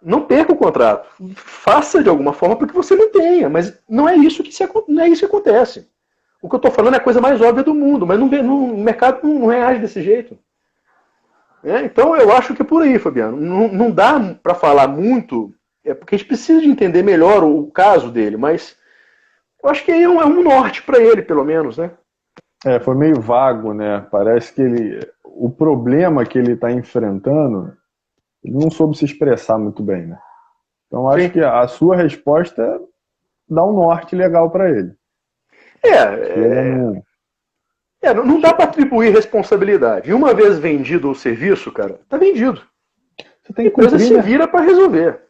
Não perca o contrato. Faça de alguma forma para que você mantenha, mas não é isso que acontece. O que eu estou falando é a coisa mais óbvia do mundo, mas no mercado não reage desse jeito. Então eu acho que é por aí, Fabiano. Não dá para falar muito, porque a gente precisa de entender melhor o caso dele, mas eu acho que aí é um norte para ele, pelo menos, né? Foi meio vago, né? Parece que o problema que ele está enfrentando, ele não soube se expressar muito bem, né? Então acho que a sua resposta dá um norte legal para ele. Não dá para atribuir responsabilidade. E uma vez vendido o serviço, cara, tá vendido. Você tem que cumprir, se vira para resolver.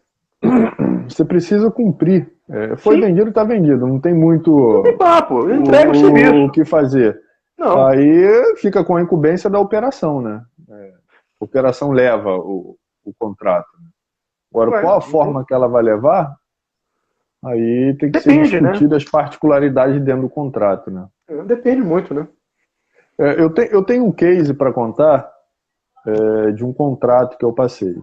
Você precisa cumprir. Foi vendido, tá vendido. Não tem muito. Não tem papo. Entrega o serviço. O que fazer. Não. Aí fica com a incumbência da operação, né? A operação leva o contrato. Agora, qual a forma que ela vai levar? Aí tem que ser discutido, né? As particularidades dentro do contrato, né? Depende muito, né? Eu tenho um case para contar de um contrato que eu passei.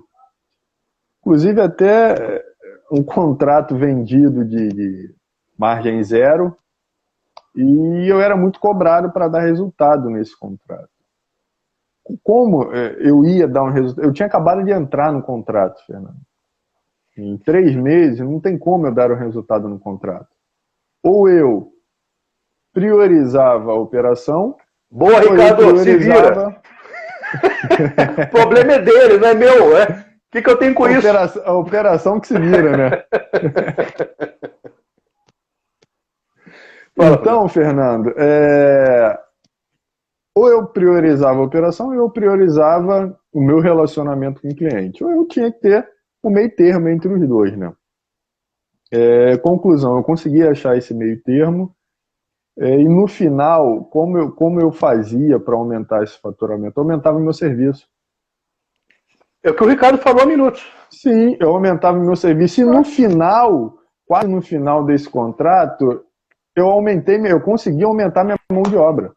Inclusive até um contrato vendido de margem zero, e eu era muito cobrado para dar resultado nesse contrato. Como eu ia dar um resultado? Eu tinha acabado de entrar no contrato, Fernando. Em 3 meses, não tem como eu dar o resultado no contrato. Ou eu priorizava a operação. Boa, Ricardo, se vira. O problema é dele, não é meu. O que eu tenho com isso? A operação que se vira, né? Então, Fernando, ou eu priorizava a operação, ou eu priorizava o meu relacionamento com o cliente. Ou eu tinha que ter um meio termo entre os dois, né? Conclusão, eu consegui achar esse meio termo. E no final, como eu fazia para aumentar esse faturamento? Eu aumentava o meu serviço. É o que o Ricardo falou há minutos. Sim, eu aumentava o meu serviço. E no final, quase no final desse contrato, eu consegui aumentar minha mão de obra.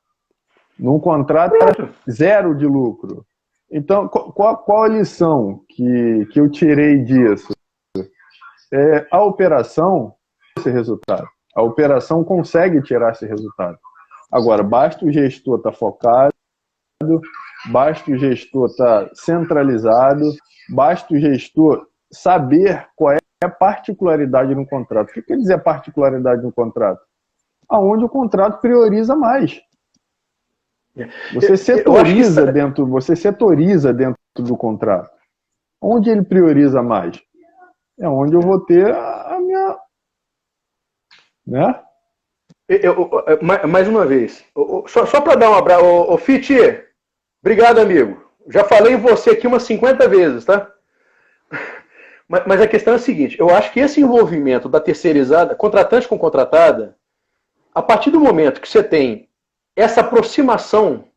Num contrato era 0 de lucro. Então, qual a lição que eu tirei disso? A operação esse resultado. A operação consegue tirar esse resultado. Agora, basta o gestor estar focado, basta o gestor estar centralizado, basta o gestor saber qual é a particularidade no contrato. O que quer dizer particularidade no contrato? Aonde o contrato prioriza mais. Você setoriza dentro do contrato. Onde ele prioriza mais? É onde eu vou ter a minha... Né? Mais uma vez, só para dar um abraço, ô Fiti, obrigado, amigo. Já falei em você aqui umas 50 vezes, tá? Mas a questão é a seguinte, eu acho que esse envolvimento da terceirizada, contratante com contratada, a partir do momento que você tem essa aproximação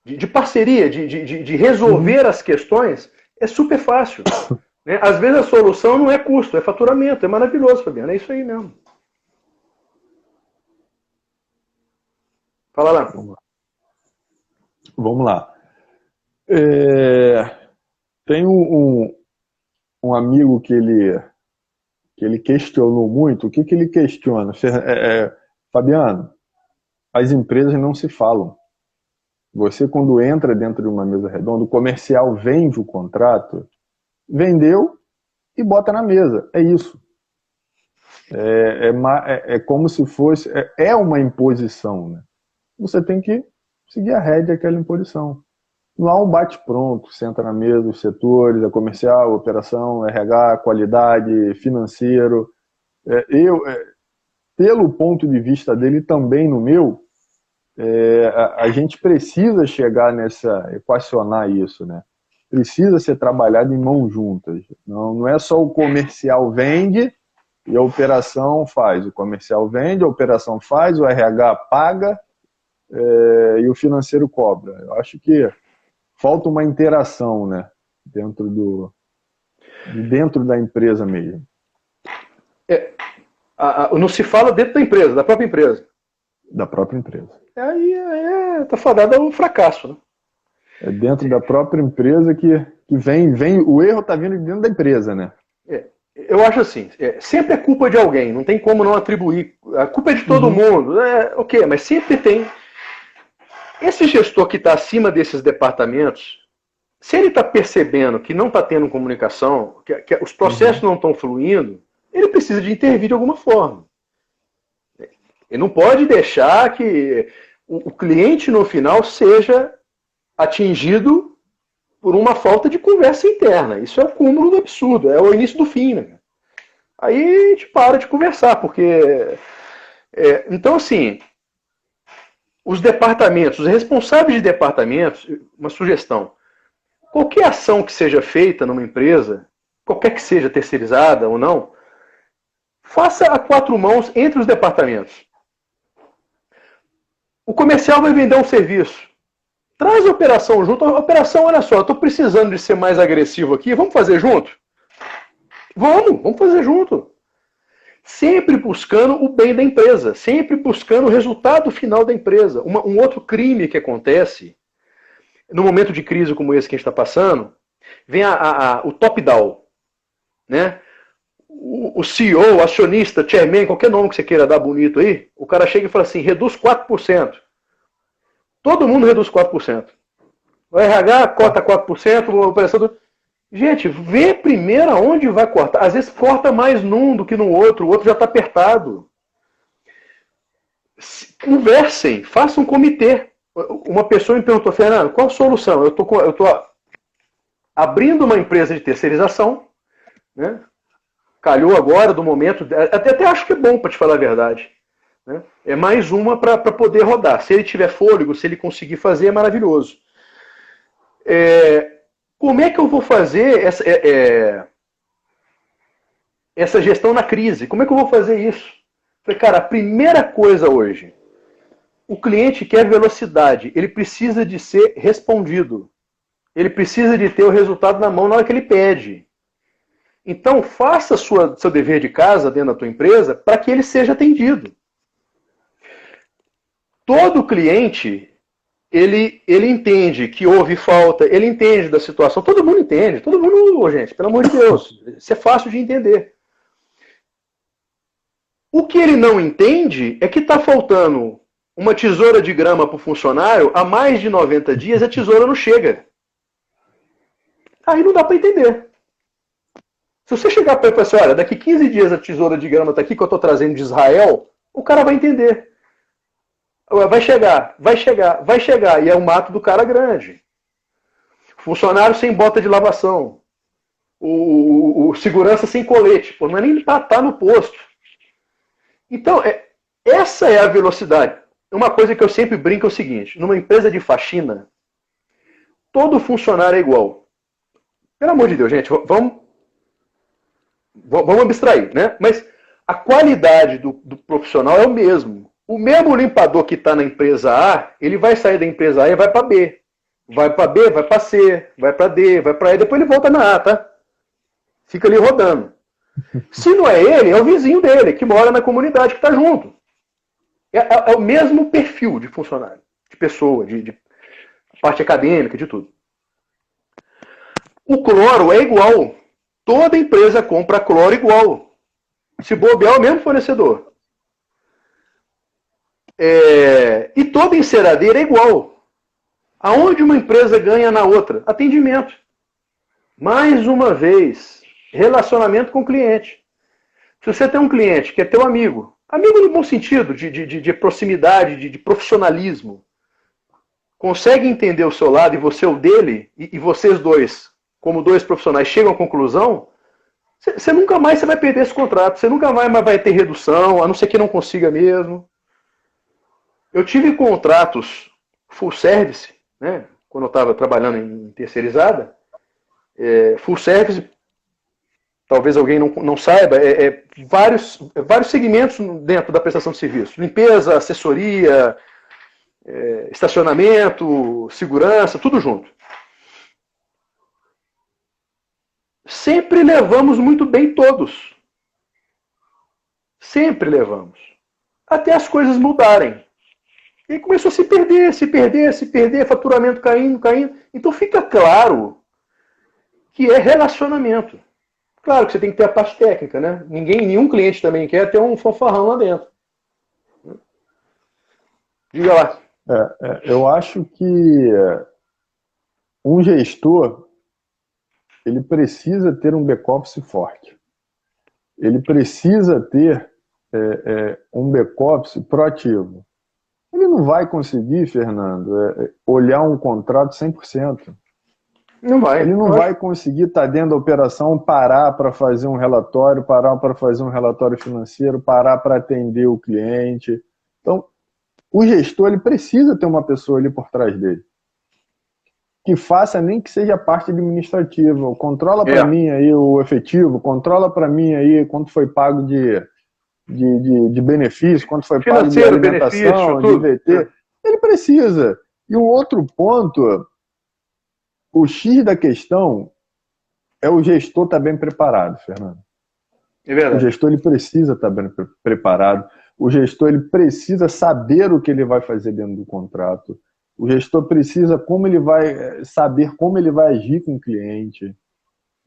de parceria, de resolver as questões, é super fácil. Né? Às vezes a solução não é custo, é faturamento. É maravilhoso, Fabiano. É isso aí mesmo. Fala lá. Vamos lá. Tem um amigo que ele questionou muito. O que ele questiona? Fabiano, as empresas não se falam. Você, quando entra dentro de uma mesa redonda, o comercial vende o contrato, vendeu e bota na mesa. É isso. É como se fosse... É uma imposição, né? Você tem que seguir a rédea daquela imposição. Não há um bate-pronto, senta na mesa os setores, a comercial, a operação, RH, qualidade, financeiro. Pelo ponto de vista dele, também no meu, a gente precisa chegar equacionar isso, né? Precisa ser trabalhado em mãos juntas. Não é só o comercial vende e a operação faz. O comercial vende, a operação faz, o RH paga e o financeiro cobra. Eu acho que falta uma interação, né? Dentro da empresa mesmo. Não se fala dentro da empresa, da própria empresa. Da própria empresa. Aí tá fadado ao fracasso, né? É dentro da própria empresa que vem, o erro está vindo de dentro da empresa, né? Eu acho assim, sempre é culpa de alguém, não tem como não atribuir. A culpa é de todo mundo, ok, mas sempre tem. Esse gestor que está acima desses departamentos, se ele está percebendo que não está tendo comunicação, que os processos não estão fluindo, ele precisa de intervir de alguma forma. Ele não pode deixar que o cliente no final seja atingido por uma falta de conversa interna. Isso é o cúmulo do absurdo, é o início do fim, né? Aí a gente para de conversar, porque... então, assim, os departamentos, os responsáveis de departamentos, uma sugestão, qualquer ação que seja feita numa empresa, qualquer que seja terceirizada ou não, faça a 4 mãos entre os departamentos. O comercial vai vender um serviço. Traz a operação junto. A operação, olha só, eu estou precisando de ser mais agressivo aqui, vamos fazer junto? Vamos fazer junto. Sempre buscando o bem da empresa, sempre buscando o resultado final da empresa. Um outro crime que acontece, no momento de crise como esse que a gente está passando, vem o top-down. Né? O CEO, o acionista, chairman, qualquer nome que você queira dar bonito aí, o cara chega e fala assim, reduz 4%. Todo mundo reduz 4%. O RH corta 4%, a operação... Gente, vê primeiro aonde vai cortar. Às vezes corta mais num do que no outro, o outro já está apertado. Conversem, façam um comitê. Uma pessoa me perguntou, Fernando, qual a solução? Eu estou abrindo uma empresa de terceirização, né? Calhou agora do momento, até acho que é bom, para te falar a verdade. Né? É mais uma para poder rodar. Se ele tiver fôlego, se ele conseguir fazer, é maravilhoso. Como é que eu vou fazer essa gestão na crise? Como é que eu vou fazer isso? Falei, cara, a primeira coisa hoje, o cliente quer velocidade, ele precisa de ser respondido. Ele precisa de ter o resultado na mão na hora que ele pede. Então, faça seu dever de casa dentro da tua empresa para que ele seja atendido. Todo cliente, ele entende que houve falta, ele entende da situação, todo mundo entende, todo mundo, gente, pelo amor de Deus, isso é fácil de entender. O que ele não entende é que está faltando uma tesoura de grama para o funcionário há mais de 90 dias e a tesoura não chega. Aí não dá para entender. Se você chegar para ele e falar assim, olha, daqui 15 dias a tesoura de grama está aqui que eu estou trazendo de Israel, o cara vai entender. Vai chegar, vai chegar, vai chegar. E é o mato do cara grande. Funcionário sem bota de lavação. O segurança sem colete. Pô, não é nem para estar no posto. Então, essa é a velocidade. Uma coisa que eu sempre brinco é o seguinte: numa empresa de faxina, todo funcionário é igual. Pelo amor de Deus, gente, vamos abstrair, né? Mas a qualidade do profissional é o mesmo. O mesmo limpador que está na empresa A, ele vai sair da empresa A e vai para B. Vai para B, vai para C, vai para D, vai para E, depois ele volta na A, tá? Fica ali rodando. Se não é ele, é o vizinho dele, que mora na comunidade, que está junto. É o mesmo perfil de funcionário, de pessoa, de parte acadêmica, de tudo. O cloro é igual. Toda empresa compra cloro igual. Se bobear, é o mesmo fornecedor. E toda enceradeira é igual. Aonde uma empresa ganha na outra? Atendimento. Mais uma vez, relacionamento com o cliente. Se você tem um cliente que é teu amigo no bom sentido, de proximidade, de profissionalismo, consegue entender o seu lado e você o dele, e vocês dois, como dois profissionais, chegam à conclusão, você nunca mais vai perder esse contrato, você nunca mais vai ter redução, a não ser que não consiga mesmo. Eu tive contratos full service, né, quando eu estava trabalhando em terceirizada, full service, talvez alguém não saiba, vários segmentos dentro da prestação de serviço. Limpeza, assessoria, estacionamento, segurança, tudo junto. Sempre levamos muito bem todos. Sempre levamos. Até as coisas mudarem. E começou a se perder, faturamento caindo. Então fica claro que é relacionamento. Claro que você tem que ter a parte técnica, né? Nenhum cliente também quer ter um fanfarrão lá dentro. Diga lá. Eu acho que um gestor, ele precisa ter um back-office forte. Ele precisa ter um back-office proativo. Ele não vai conseguir, Fernando, olhar um contrato 100%. Não vai. Ele não vai conseguir estar dentro da operação, parar para fazer um relatório, parar para fazer um relatório financeiro, parar para atender o cliente. Então, o gestor, ele precisa ter uma pessoa ali por trás dele, que faça nem que seja a parte administrativa. Controla para mim aí o efetivo, controla para mim aí quanto foi pago de benefício, quanto foi pago de alimentação, de VT. Ele precisa. E um outro ponto, o X da questão é o gestor estar bem preparado, Fernando. É verdade. O gestor, ele precisa estar bem preparado. O gestor, ele precisa saber o que ele vai fazer dentro do contrato. O gestor precisa saber como ele vai agir com o cliente.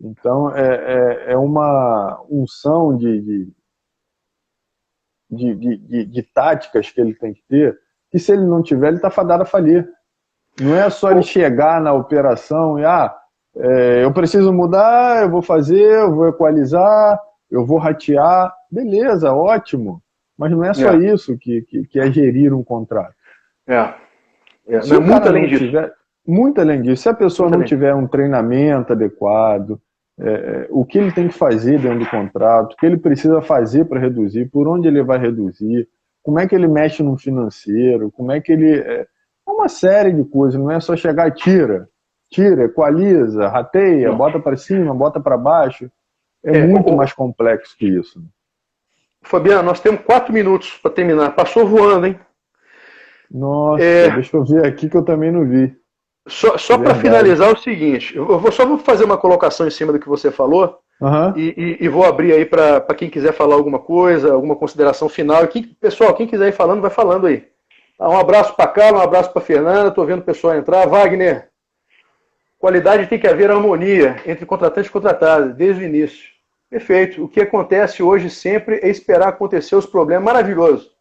Então, é uma unção de táticas que ele tem que ter, que se ele não tiver, ele está fadado a falir. Não é só ele chegar na operação e eu preciso mudar, eu vou fazer, eu vou equalizar, eu vou ratear. Beleza, ótimo. Mas não é só isso que é gerir um contrato. Não, muito além disso. Muito além disso. Se a pessoa não tiver um treinamento adequado, o que ele tem que fazer dentro do contrato, o que ele precisa fazer para reduzir, por onde ele vai reduzir, como é que ele mexe no financeiro, como é que ele... É uma série de coisas, não é só chegar e tira, equaliza, rateia, bota para cima, bota para baixo. É muito mais complexo que isso. Fabiano, nós temos 4 minutos para terminar. Passou voando, hein? Nossa, deixa eu ver aqui que eu também não vi. Só para finalizar o seguinte, eu vou fazer uma colocação em cima do que você falou e vou abrir aí para quem quiser falar alguma coisa, alguma consideração final. Pessoal, quem quiser ir falando, vai falando aí. Um abraço para Carla, um abraço para Fernanda, estou vendo o pessoal entrar. Wagner, qualidade tem que haver harmonia entre contratante e contratado, desde o início. Perfeito. O que acontece hoje sempre é esperar acontecer os problemas, maravilhoso.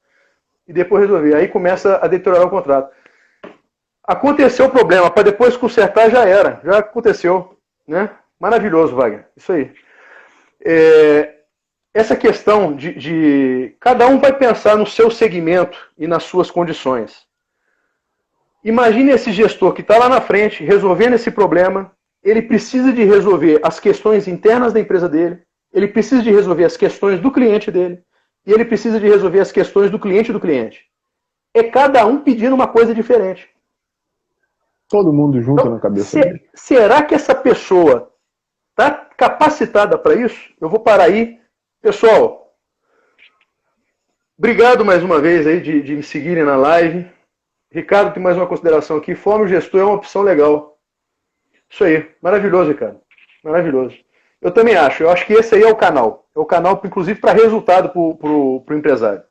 E depois resolver. Aí começa a deteriorar o contrato. Aconteceu o problema, para depois consertar já era. Já aconteceu. Né? Maravilhoso, Wagner. Isso aí. essa questão de cada um vai pensar no seu segmento e nas suas condições. Imagine esse gestor que está lá na frente, resolvendo esse problema, ele precisa de resolver as questões internas da empresa dele, ele precisa de resolver as questões do cliente dele, e ele precisa de resolver as questões do cliente. É cada um pedindo uma coisa diferente. Todo mundo junto então, na cabeça dele. Será que essa pessoa está capacitada para isso? Eu vou parar aí. Pessoal, obrigado mais uma vez aí de me seguirem na live. Ricardo, tem mais uma consideração aqui. Fome gestor é uma opção legal. Isso aí. Maravilhoso, Ricardo. Maravilhoso. Eu também acho. Eu acho que esse aí é o canal. É o canal, inclusive, para resultado para o empresário.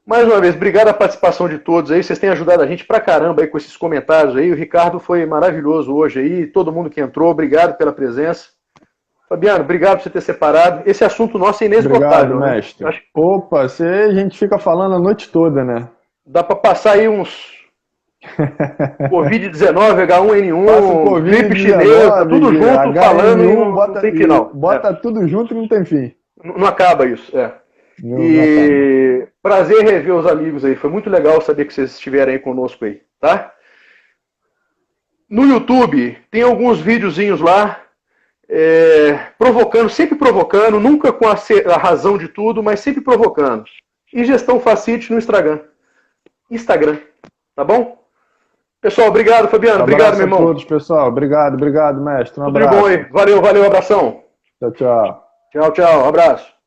Mais uma vez, obrigado a participação de todos aí. Vocês têm ajudado a gente pra caramba aí com esses comentários aí. O Ricardo foi maravilhoso hoje aí. Todo mundo que entrou, obrigado pela presença. Fabiano, obrigado por você ter separado. Esse assunto nosso é inesgotável. Obrigado, mestre. Né? Opa, a gente fica falando a noite toda, né? Dá para passar aí uns Covid-19, H1N1, gripe chinesa, tudo junto, H1N1, falando e não tem final. Bota tudo junto e não tem fim. Não acaba isso, E prazer rever os amigos aí. Foi muito legal saber que vocês estiveram aí conosco aí, tá? No YouTube tem alguns videozinhos lá, provocando, sempre provocando, nunca com a razão de tudo, mas sempre provocando. E Gestão Facility no Instagram, tá bom? Pessoal, obrigado, Fabiano. Obrigado, meu irmão. A todos, pessoal. Obrigado, mestre. Um abraço. Tudo de bom aí. Valeu, abração. Tchau. Tchau, abraço.